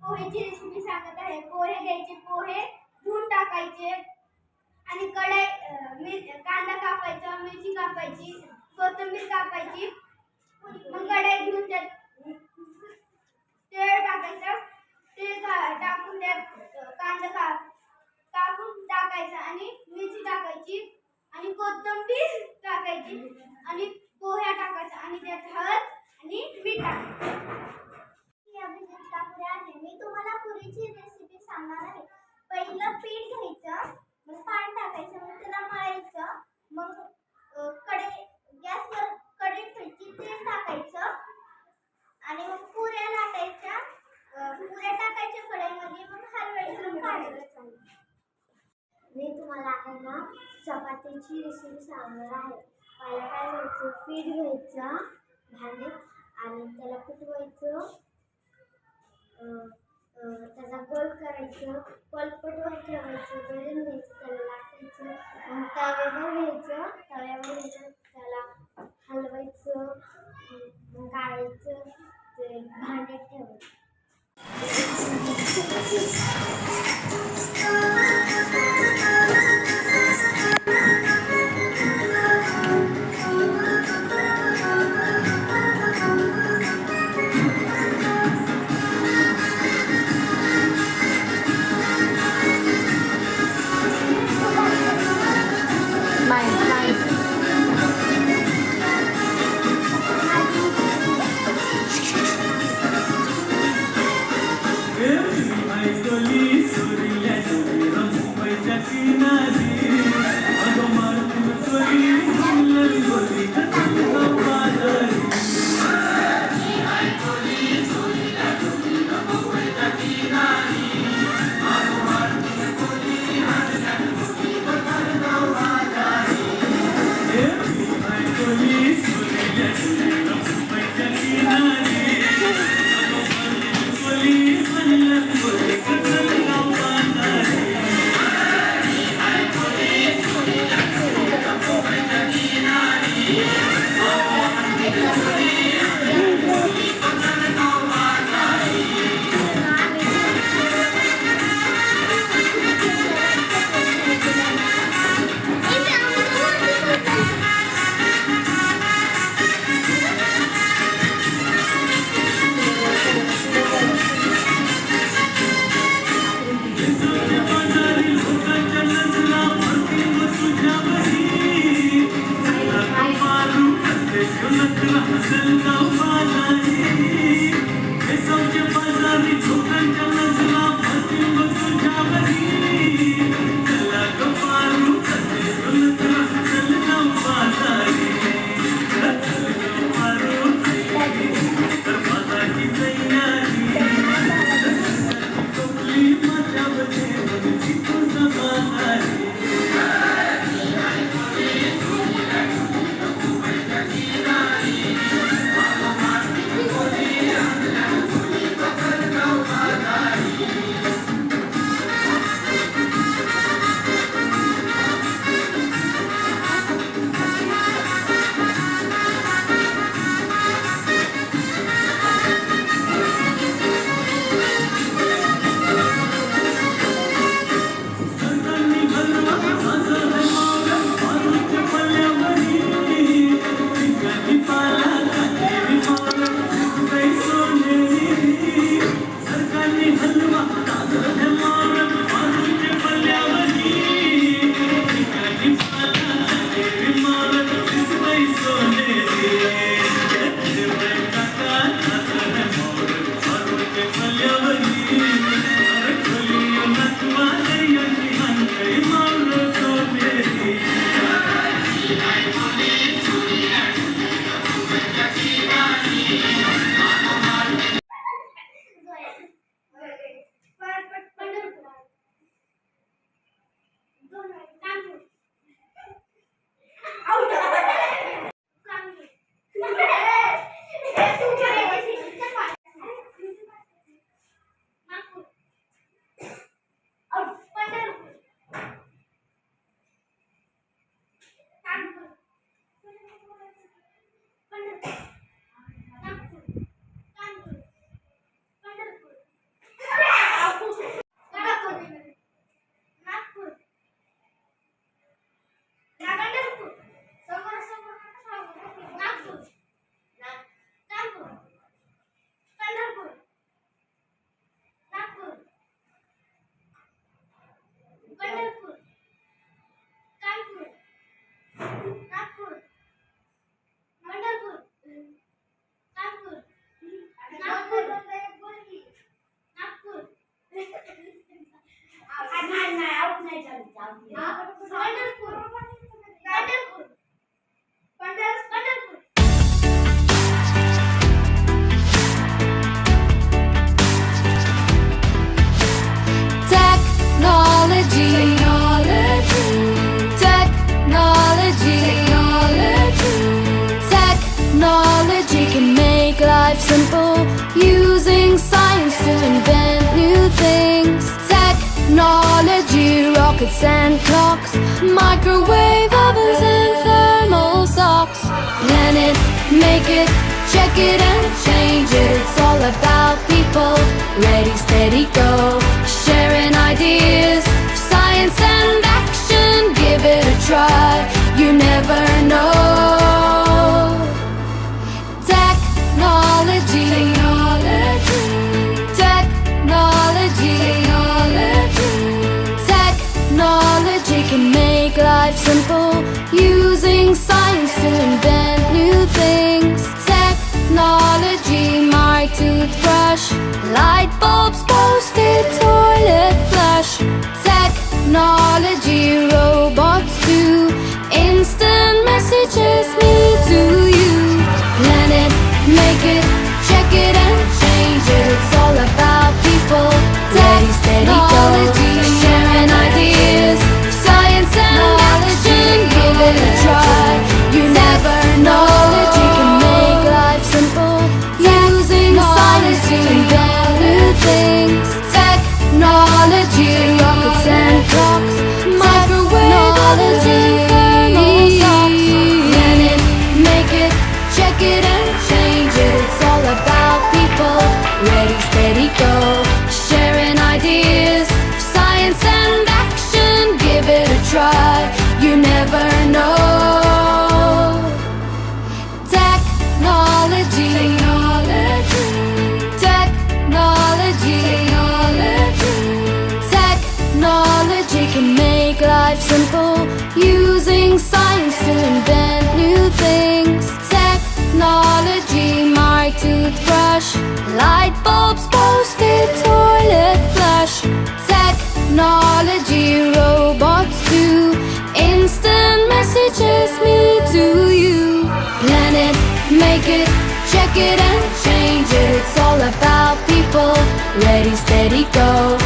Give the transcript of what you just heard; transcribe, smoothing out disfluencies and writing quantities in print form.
पोहेची recipe सांगत आहे. पोहे घ्यायचे, पोहे धुवून टाकायचे आणि कढई कांदा कापायचा, मिरची कापायची, कोथिंबीर कापायची. मग कढई घेऊन त्यात तेल टाकायचं. तेल टाकून त्यात कांदा कापून टाकायचा आणि मिरची टाकायची आणि कोथिंबीर टाकायची आणि पोह्या टाकायचा आणि त्यात हळद आणि मीठ टाकायचं. मी तुम्हाला पुरीची रेसिपी सांगणार आहे. पहिलं पीठ घ्यायचं, मग पाणी टाकायचं, मग त्याला मळायचं. मग गॅसवर कढई ठेवायची, तेल टाकायचं आणि मग पुऱ्या लाटायच्या. पुऱ्या टाकायच्या कढईमध्ये, मग हलवायचं, काढायचं. मी तुम्हाला आहे ना चपातीची रेसिपी सांगणार आहे. पहिला काय घ्यायचं, पीठ घ्यायचं भांड्यात आणि त्याला पिटवायचं. त्याचा गोल करायचं, पलपटवर ठेवायचं, गरम घ्यायचं, त्याला लाटायचं. मग तव्यावर घ्यायचं, त्याला हलवायचं, काढायचं, ते भांड्यात ठेवायचं. Technology can make life simple, using science to invent new things. Technology, rockets and clocks, microwave ovens and thermal socks. Plan it, make it, check it and change it. It's all about people, ready, steady, go. Sharing ideas, science and action, give it a try, you never know. Technology can make life simple, using science to invent new things. Technology, my toothbrush, light bulbs, post-it, toilet flush. Technology, robots do instant messages, me to you. Plan it, make it, check it and change it. It's all about people, ready, steady, go. Sharing ideas, science and action, give it a try, you never know. Technology can make life simple, using science to invent new things. Technology, rockets and clocks, microwave ovens and thermal socks. Plan it, make it, check it and change it. It's all about people, ready, steady, go. Sharing ideas, science and action, give it a try, you never know. Technology, technology, technology can make life simple, using science to invent new things. Technology, my toothbrush, light bulbs, post-it, toilet flush. Technology, robots do instant messages, me to you. Plan it, make it, check it and change it. It's all about people, ready, steady, go.